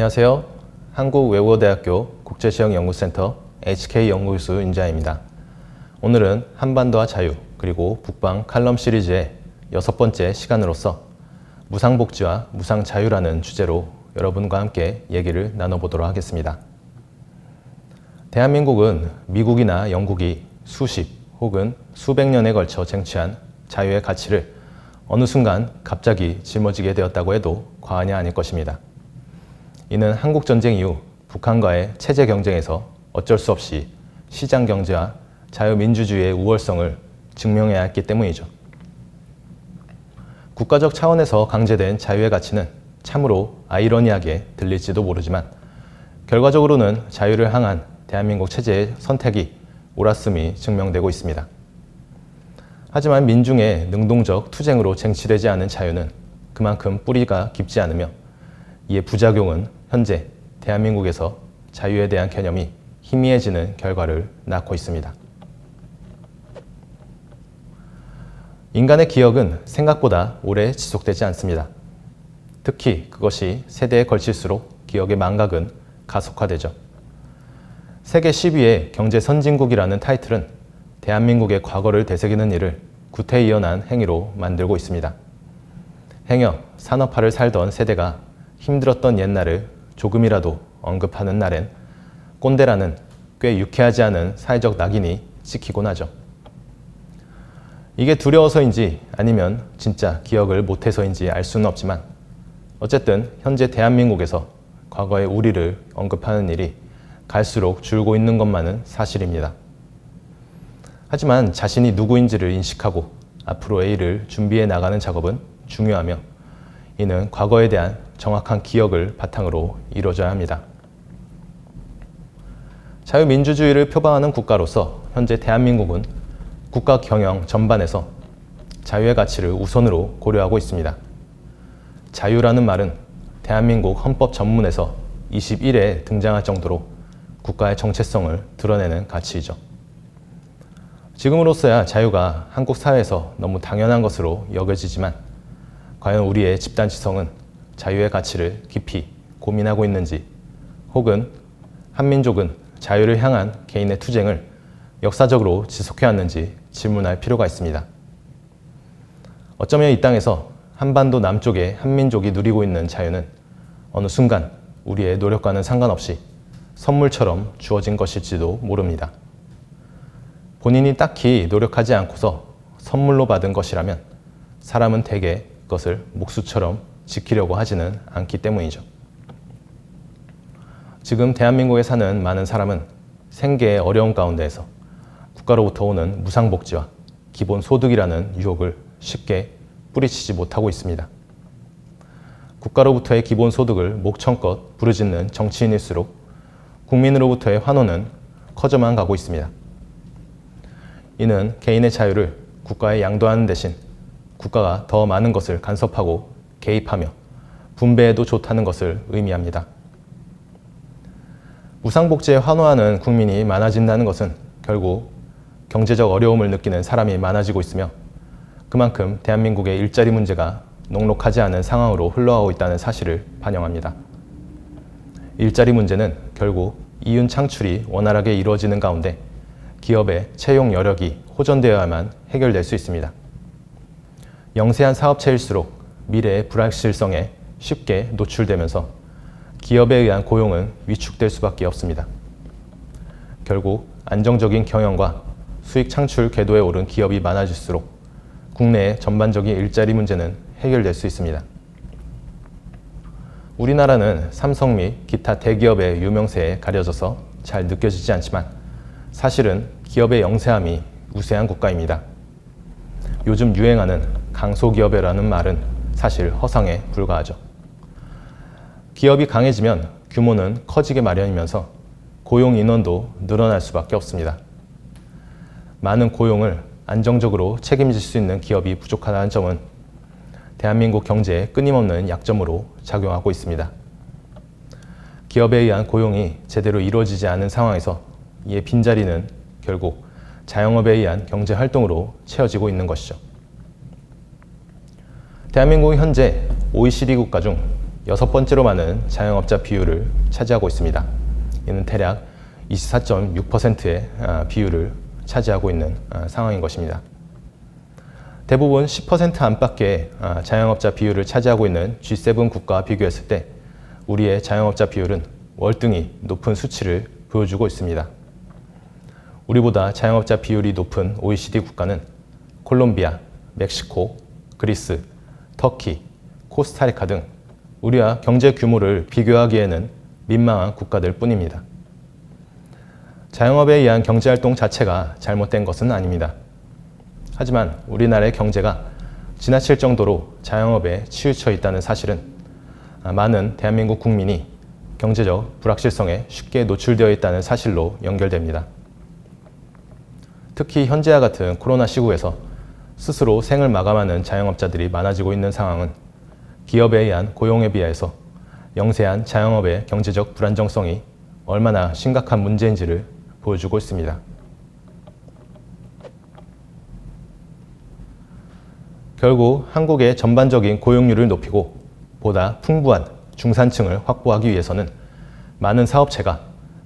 안녕하세요. 한국외국어대학교 국제지역연구센터 HK연구소 윤자입니다. 오늘은 한반도와 자유 그리고 북방 칼럼 시리즈의 6번째 시간으로서 무상복지와 무상자유라는 주제로 여러분과 함께 얘기를 나눠보도록 하겠습니다. 대한민국은 미국이나 영국이 수십 혹은 수백 년에 걸쳐 쟁취한 자유의 가치를 어느 순간 갑자기 짊어지게 되었다고 해도 과언이 아닐 것입니다. 이는 한국전쟁 이후 북한과의 체제 경쟁에서 어쩔 수 없이 시장경제와 자유민주주의의 우월성을 증명해야 했기 때문이죠. 국가적 차원에서 강제된 자유의 가치는 참으로 아이러니하게 들릴지도 모르지만 결과적으로는 자유를 향한 대한민국 체제의 선택이 옳았음이 증명되고 있습니다. 하지만 민중의 능동적 투쟁으로 쟁취되지 않은 자유는 그만큼 뿌리가 깊지 않으며 이에 부작용은 현재 대한민국에서 자유에 대한 개념이 희미해지는 결과를 낳고 있습니다. 인간의 기억은 생각보다 오래 지속되지 않습니다. 특히 그것이 세대에 걸칠수록 기억의 망각은 가속화되죠. 세계 10위의 경제 선진국이라는 타이틀은 대한민국의 과거를 되새기는 일을 구태의연한 행위로 만들고 있습니다. 행여 산업화를 살던 세대가 힘들었던 옛날을 조금이라도 언급하는 날엔 꼰대라는 꽤 유쾌하지 않은 사회적 낙인이 찍히곤 하죠. 이게 두려워서인지 아니면 진짜 기억을 못해서인지 알 수는 없지만 어쨌든 현재 대한민국에서 과거의 우리를 언급하는 일이 갈수록 줄고 있는 것만은 사실입니다. 하지만 자신이 누구인지를 인식하고 앞으로의 일을 준비해 나가는 작업은 중요하며 이는 과거에 대한 정확한 기억을 바탕으로 이루어져야 합니다. 자유민주주의를 표방하는 국가로서 현재 대한민국은 국가 경영 전반에서 자유의 가치를 우선으로 고려하고 있습니다. 자유라는 말은 대한민국 헌법 전문에서 21회에 등장할 정도로 국가의 정체성을 드러내는 가치이죠. 지금으로서야 자유가 한국 사회에서 너무 당연한 것으로 여겨지지만 과연 우리의 집단지성은 자유의 가치를 깊이 고민하고 있는지 혹은 한민족은 자유를 향한 개인의 투쟁을 역사적으로 지속해왔는지 질문할 필요가 있습니다. 어쩌면 이 땅에서 한반도 남쪽의 한민족이 누리고 있는 자유는 어느 순간 우리의 노력과는 상관없이 선물처럼 주어진 것일지도 모릅니다. 본인이 딱히 노력하지 않고서 선물로 받은 것이라면 사람은 대개 그것을 목수처럼 지키려고 하지는 않기 때문이죠. 지금 대한민국에 사는 많은 사람은 생계의 어려운 가운데에서 국가로부터 오는 무상복지와 기본소득이라는 유혹을 쉽게 뿌리치지 못하고 있습니다. 국가로부터의 기본소득을 목청껏 부르짖는 정치인일수록 국민으로부터의 환호는 커져만 가고 있습니다. 이는 개인의 자유를 국가에 양도하는 대신 국가가 더 많은 것을 간섭하고 개입하며 분배해도 좋다는 것을 의미합니다. 무상복지에 환호하는 국민이 많아진다는 것은 결국 경제적 어려움을 느끼는 사람이 많아지고 있으며 그만큼 대한민국의 일자리 문제가 녹록하지 않은 상황으로 흘러가고 있다는 사실을 반영합니다. 일자리 문제는 결국 이윤 창출이 원활하게 이루어지는 가운데 기업의 채용 여력이 호전되어야만 해결될 수 있습니다. 영세한 사업체일수록 미래의 불확실성에 쉽게 노출되면서 기업에 의한 고용은 위축될 수밖에 없습니다. 결국 안정적인 경영과 수익 창출 궤도에 오른 기업이 많아질수록 국내의 전반적인 일자리 문제는 해결될 수 있습니다. 우리나라는 삼성 및 기타 대기업의 유명세에 가려져서 잘 느껴지지 않지만 사실은 기업의 영세함이 우세한 국가입니다. 요즘 유행하는 강소기업이라는 말은 사실 허상에 불과하죠. 기업이 강해지면 규모는 커지게 마련이면서 고용 인원도 늘어날 수밖에 없습니다. 많은 고용을 안정적으로 책임질 수 있는 기업이 부족하다는 점은 대한민국 경제의 끊임없는 약점으로 작용하고 있습니다. 기업에 의한 고용이 제대로 이루어지지 않은 상황에서 이에 빈자리는 결국 자영업에 의한 경제활동으로 채워지고 있는 것이죠. 대한민국은 현재 OECD 국가 중 6번째로 많은 자영업자 비율을 차지하고 있습니다. 이는 대략 24.6%의 비율을 차지하고 있는 상황인 것입니다. 대부분 10% 안팎의 자영업자 비율을 차지하고 있는 G7 국가와 비교했을 때 우리의 자영업자 비율은 월등히 높은 수치를 보여주고 있습니다. 우리보다 자영업자 비율이 높은 OECD 국가는 콜롬비아, 멕시코, 그리스, 터키, 코스타리카 등 우리와 경제 규모를 비교하기에는 민망한 국가들 뿐입니다. 자영업에 의한 경제활동 자체가 잘못된 것은 아닙니다. 하지만 우리나라의 경제가 지나칠 정도로 자영업에 치우쳐 있다는 사실은 많은 대한민국 국민이 경제적 불확실성에 쉽게 노출되어 있다는 사실로 연결됩니다. 특히 현재와 같은 코로나 시국에서 스스로 생을 마감하는 자영업자들이 많아지고 있는 상황은 기업에 의한 고용에 비해서 영세한 자영업의 경제적 불안정성이 얼마나 심각한 문제인지를 보여주고 있습니다. 결국 한국의 전반적인 고용률을 높이고 보다 풍부한 중산층을 확보하기 위해서는 많은 사업체가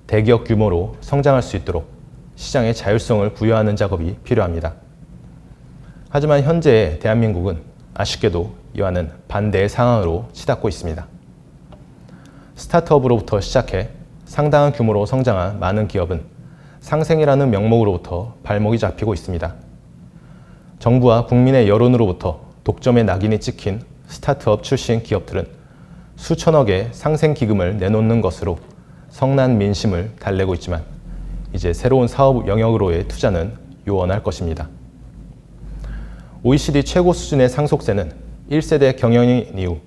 대기업 규모로 성장할 수 있도록 시장의 자율성을 부여하는 작업이 필요합니다. 하지만 현재 대한민국은 아쉽게도 이와는 반대의 상황으로 치닫고 있습니다. 스타트업으로부터 시작해 상당한 규모로 성장한 많은 기업은 상생이라는 명목으로부터 발목이 잡히고 있습니다. 정부와 국민의 여론으로부터 독점의 낙인이 찍힌 스타트업 출신 기업들은 수천억의 상생기금을 내놓는 것으로 성난 민심을 달래고 있지만 이제 새로운 사업 영역으로의 투자는 요원할 것입니다. OECD 최고 수준의 상속세는 1세대 경영인 이후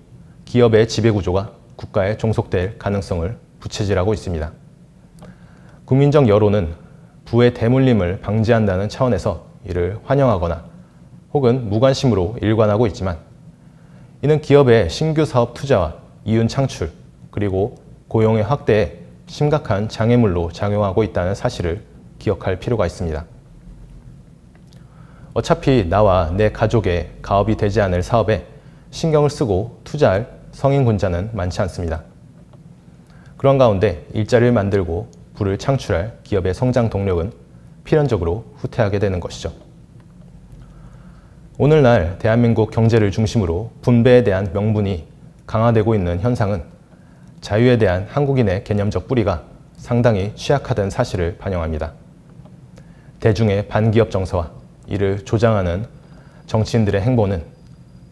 기업의 지배구조가 국가에 종속될 가능성을 부채질하고 있습니다. 국민적 여론은 부의 대물림을 방지한다는 차원에서 이를 환영하거나 혹은 무관심으로 일관하고 있지만 이는 기업의 신규 사업 투자와 이윤 창출 그리고 고용의 확대에 심각한 장애물로 작용하고 있다는 사실을 기억할 필요가 있습니다. 어차피 나와 내 가족의 가업이 되지 않을 사업에 신경을 쓰고 투자할 성인군자는 많지 않습니다. 그런 가운데 일자리를 만들고 부를 창출할 기업의 성장 동력은 필연적으로 후퇴하게 되는 것이죠. 오늘날 대한민국 경제를 중심으로 분배에 대한 명분이 강화되고 있는 현상은 자유에 대한 한국인의 개념적 뿌리가 상당히 취약하다는 사실을 반영합니다. 대중의 반기업 정서와 이를 조장하는 정치인들의 행보는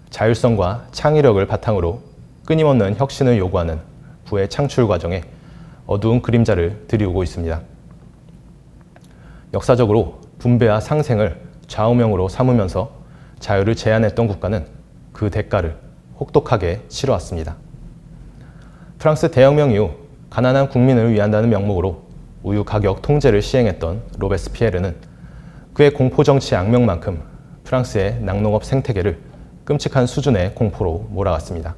자율성과 창의력을 바탕으로 끊임없는 혁신을 요구하는 부의 창출 과정에 어두운 그림자를 드리우고 있습니다. 역사적으로 분배와 상생을 좌우명으로 삼으면서 자유를 제한했던 국가는 그 대가를 혹독하게 치러왔습니다. 프랑스 대혁명 이후 가난한 국민을 위한다는 명목으로 우유 가격 통제를 시행했던 로베스피에르는 그의 공포 정치의 악명만큼 프랑스의 낙농업 생태계를 끔찍한 수준의 공포로 몰아갔습니다.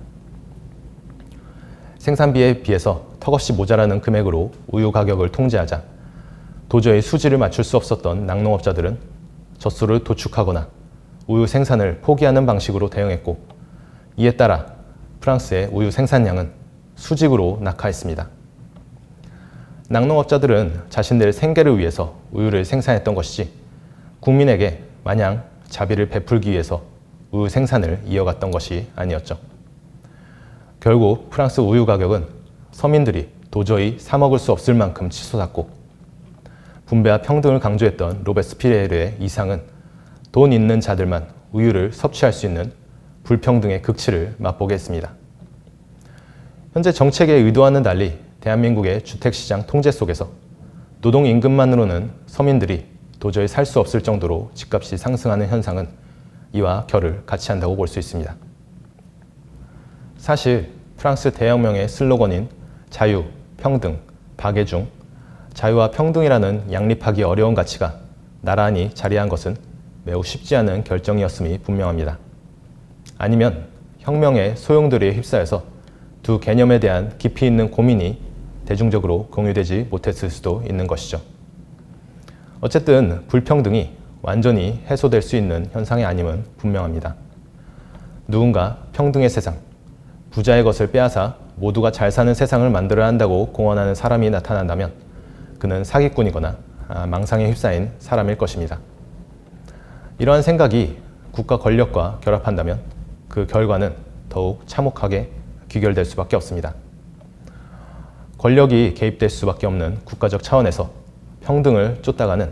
생산비에 비해서 턱없이 모자라는 금액으로 우유 가격을 통제하자 도저히 수지를 맞출 수 없었던 낙농업자들은 젖소를 도축하거나 우유 생산을 포기하는 방식으로 대응했고 이에 따라 프랑스의 우유 생산량은 수직으로 낙하했습니다. 낙농업자들은 자신들의 생계를 위해서 우유를 생산했던 것이지 국민에게 마냥 자비를 베풀기 위해서 우유 생산을 이어갔던 것이 아니었죠. 결국 프랑스 우유 가격은 서민들이 도저히 사 먹을 수 없을 만큼 치솟았고 분배와 평등을 강조했던 로베스피에르의 이상은 돈 있는 자들만 우유를 섭취할 수 있는 불평등의 극치를 맛보게 했습니다. 현재 정책의 의도와는 달리 대한민국의 주택시장 통제 속에서 노동임금만으로는 서민들이 도저히 살 수 없을 정도로 집값이 상승하는 현상은 이와 결을 같이 한다고 볼 수 있습니다. 사실 프랑스 대혁명의 슬로건인 자유, 평등, 박애 중 자유와 평등이라는 양립하기 어려운 가치가 나란히 자리한 것은 매우 쉽지 않은 결정이었음이 분명합니다. 아니면 혁명의 소용돌이에 휩싸여서 두 개념에 대한 깊이 있는 고민이 대중적으로 공유되지 못했을 수도 있는 것이죠. 어쨌든 불평등이 완전히 해소될 수 있는 현상이 아님은 분명합니다. 누군가 평등의 세상, 부자의 것을 빼앗아 모두가 잘 사는 세상을 만들어야 한다고 공언하는 사람이 나타난다면 그는 사기꾼이거나 망상에 휩싸인 사람일 것입니다. 이러한 생각이 국가 권력과 결합한다면 그 결과는 더욱 참혹하게 귀결될 수밖에 없습니다. 권력이 개입될 수밖에 없는 국가적 차원에서 평등을 쫓다가는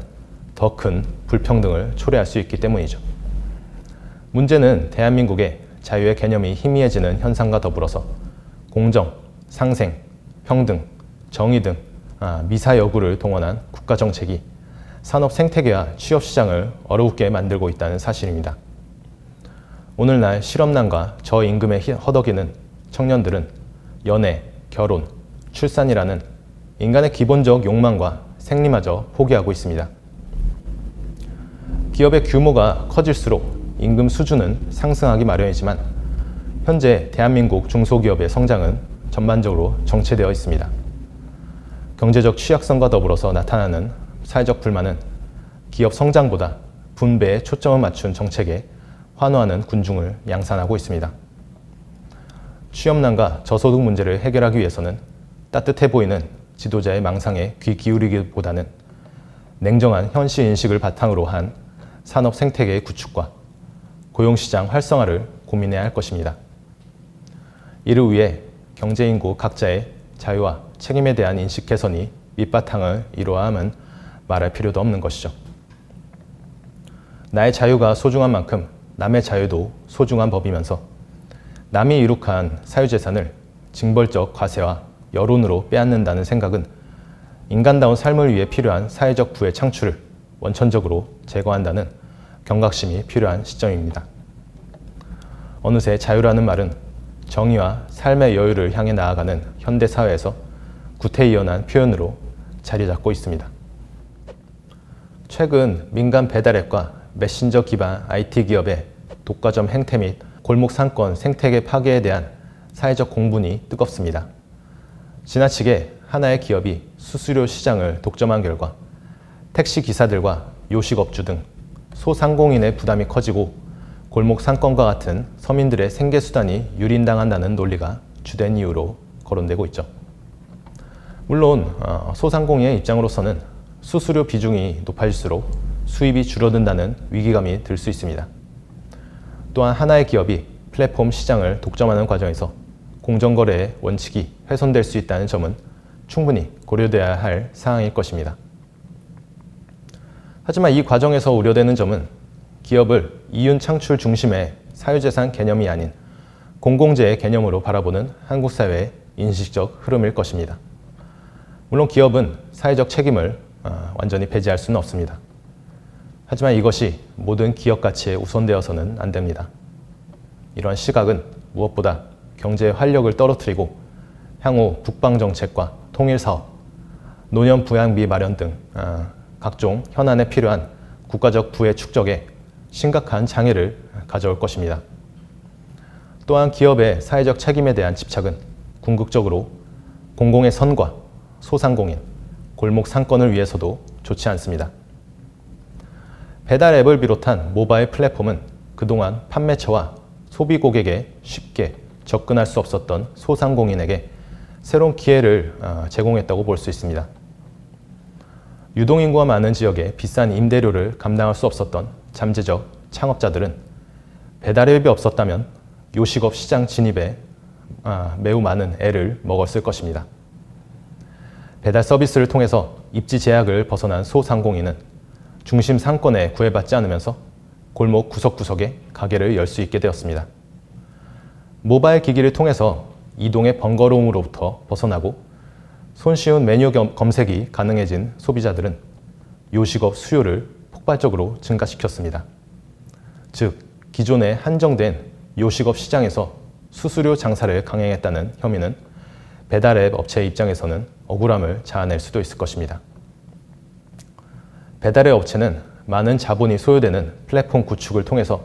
더 큰 불평등을 초래할 수 있기 때문이죠. 문제는 대한민국의 자유의 개념이 희미해지는 현상과 더불어서 공정, 상생, 평등, 정의 등 미사여구를 동원한 국가정책이 산업 생태계와 취업시장을 어렵게 만들고 있다는 사실입니다. 오늘날 실업난과 저임금에 허덕이는 청년들은 연애, 결혼, 출산이라는 인간의 기본적 욕망과 생리마저 포기하고 있습니다. 기업의 규모가 커질수록 임금 수준은 상승하기 마련이지만 현재 대한민국 중소기업의 성장은 전반적으로 정체되어 있습니다. 경제적 취약성과 더불어서 나타나는 사회적 불만은 기업 성장보다 분배에 초점을 맞춘 정책에 환호하는 군중을 양산하고 있습니다. 취업난과 저소득 문제를 해결하기 위해서는 따뜻해 보이는 지도자의 망상에 귀 기울이기보다는 냉정한 현실 인식을 바탕으로 한 산업 생태계의 구축과 고용시장 활성화를 고민해야 할 것입니다. 이를 위해 경제인구 각자의 자유와 책임에 대한 인식 개선이 밑바탕을 이루어야 함은 말할 필요도 없는 것이죠. 나의 자유가 소중한 만큼 남의 자유도 소중한 법이면서 남이 이룩한 사유재산을 징벌적 과세와 여론으로 빼앗는다는 생각은 인간다운 삶을 위해 필요한 사회적 부의 창출을 원천적으로 제거한다는 경각심이 필요한 시점입니다. 어느새 자유라는 말은 정의와 삶의 여유를 향해 나아가는 현대사회에서 구태의연한 표현으로 자리 잡고 있습니다. 최근 민간 배달앱과 메신저 기반 IT 기업의 독과점 행태 및 골목 상권 생태계 파괴에 대한 사회적 공분이 뜨겁습니다. 지나치게 하나의 기업이 수수료 시장을 독점한 결과 택시 기사들과 요식업주 등 소상공인의 부담이 커지고 골목 상권과 같은 서민들의 생계수단이 유린당한다는 논리가 주된 이유로 거론되고 있죠. 물론 소상공인의 입장으로서는 수수료 비중이 높아질수록 수입이 줄어든다는 위기감이 들 수 있습니다. 또한 하나의 기업이 플랫폼 시장을 독점하는 과정에서 공정거래의 원칙이 훼손될 수 있다는 점은 충분히 고려돼야 할 사항일 것입니다. 하지만 이 과정에서 우려되는 점은 기업을 이윤 창출 중심의 사유재산 개념이 아닌 공공재의 개념으로 바라보는 한국 사회의 인식적 흐름일 것입니다. 물론 기업은 사회적 책임을 완전히 배제할 수는 없습니다. 하지만 이것이 모든 기업 가치에 우선되어서는 안 됩니다. 이러한 시각은 무엇보다 경제의 활력을 떨어뜨리고 향후 국방정책과 통일사업, 노년 부양비 마련 등 각종 현안에 필요한 국가적 부의 축적에 심각한 장애를 가져올 것입니다. 또한 기업의 사회적 책임에 대한 집착은 궁극적으로 공공의 선과 소상공인, 골목 상권을 위해서도 좋지 않습니다. 배달 앱을 비롯한 모바일 플랫폼은 그동안 판매처와 소비 고객에 쉽게 접근할 수 없었던 소상공인에게 새로운 기회를 제공했다고 볼 수 있습니다. 유동인구가 많은 지역에 비싼 임대료를 감당할 수 없었던 잠재적 창업자들은 배달앱이 없었다면 요식업 시장 진입에 매우 많은 애를 먹었을 것입니다. 배달 서비스를 통해서 입지 제약을 벗어난 소상공인은 중심 상권에 구애받지 않으면서 골목 구석구석에 가게를 열 수 있게 되었습니다. 모바일 기기를 통해서 이동의 번거로움으로부터 벗어나고 손쉬운 메뉴 검색이 가능해진 소비자들은 요식업 수요를 폭발적으로 증가시켰습니다. 즉, 기존에 한정된 요식업 시장에서 수수료 장사를 강행했다는 혐의는 배달앱 업체의 입장에서는 억울함을 자아낼 수도 있을 것입니다. 배달앱 업체는 많은 자본이 소요되는 플랫폼 구축을 통해서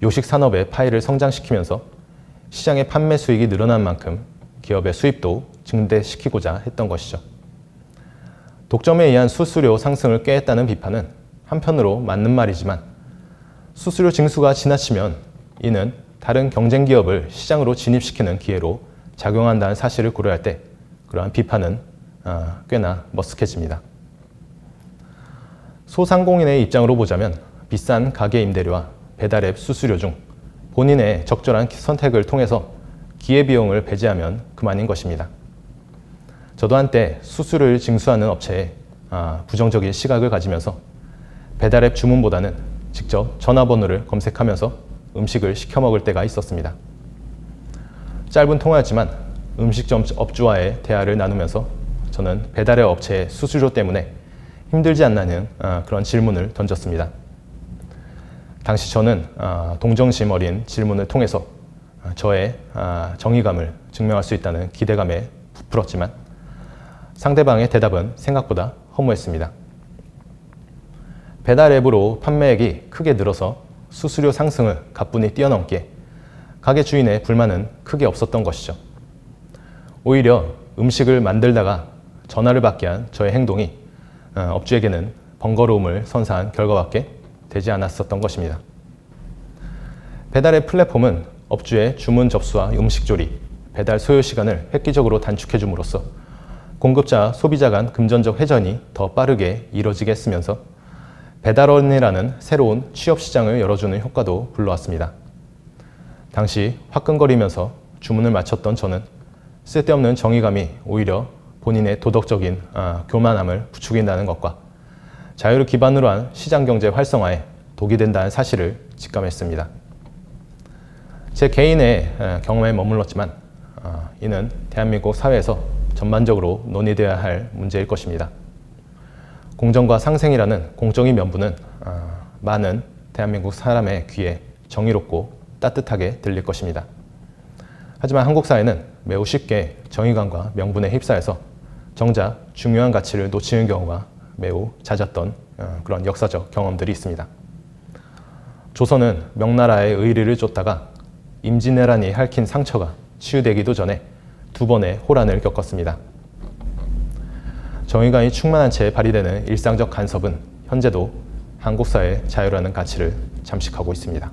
요식 산업의 파이를 성장시키면서 시장의 판매 수익이 늘어난 만큼 기업의 수입도 증대시키고자 했던 것이죠. 독점에 의한 수수료 상승을 꾀했다는 비판은 한편으로 맞는 말이지만 수수료 징수가 지나치면 이는 다른 경쟁 기업을 시장으로 진입시키는 기회로 작용한다는 사실을 고려할 때 그러한 비판은 꽤나 머쓱해집니다. 소상공인의 입장으로 보자면 비싼 가게 임대료와 배달앱 수수료 중 본인의 적절한 선택을 통해서 기회비용을 배제하면 그만인 것입니다. 저도 한때 수수료를 징수하는 업체에 부정적인 시각을 가지면서 배달앱 주문보다는 직접 전화번호를 검색하면서 음식을 시켜 먹을 때가 있었습니다. 짧은 통화였지만 음식점 업주와의 대화를 나누면서 저는 배달앱 업체의 수수료 때문에 힘들지 않나는 그런 질문을 던졌습니다. 당시 저는 동정심 어린 질문을 통해서 저의 정의감을 증명할 수 있다는 기대감에 부풀었지만 상대방의 대답은 생각보다 허무했습니다. 배달 앱으로 판매액이 크게 늘어서 수수료 상승을 가뿐히 뛰어넘기에 가게 주인의 불만은 크게 없었던 것이죠. 오히려 음식을 만들다가 전화를 받게 한 저의 행동이 업주에게는 번거로움을 선사한 결과밖에 되지 않았었던 것입니다. 배달앱 플랫폼은 업주의 주문 접수와 음식 조리, 배달 소요 시간을 획기적으로 단축해 줌으로써 공급자와 소비자 간 금전적 회전이 더 빠르게 이뤄지게 했으면서 배달원이라는 새로운 취업 시장을 열어주는 효과도 불러왔습니다. 당시 화끈거리면서 주문을 마쳤던 저는 쓸데없는 정의감이 오히려 본인의 도덕적인 교만함을 부추긴다는 것과 자유를 기반으로 한 시장경제 활성화에 독이 된다는 사실을 직감했습니다. 제 개인의 경험에 머물렀지만 이는 대한민국 사회에서 전반적으로 논의되어야 할 문제일 것입니다. 공정과 상생이라는 공적인 명분은 많은 대한민국 사람의 귀에 정의롭고 따뜻하게 들릴 것입니다. 하지만 한국 사회는 매우 쉽게 정의감과 명분에 휩싸여서 정작 중요한 가치를 놓치는 경우가 매우 잦았던 그런 역사적 경험들이 있습니다. 조선은 명나라의 의리를 쫓다가 임진왜란이 핥힌 상처가 치유되기도 전에 2번의 호란을 겪었습니다. 정의감이 충만한 채 발휘되는 일상적 간섭은 현재도 한국 사회의 자유라는 가치를 잠식하고 있습니다.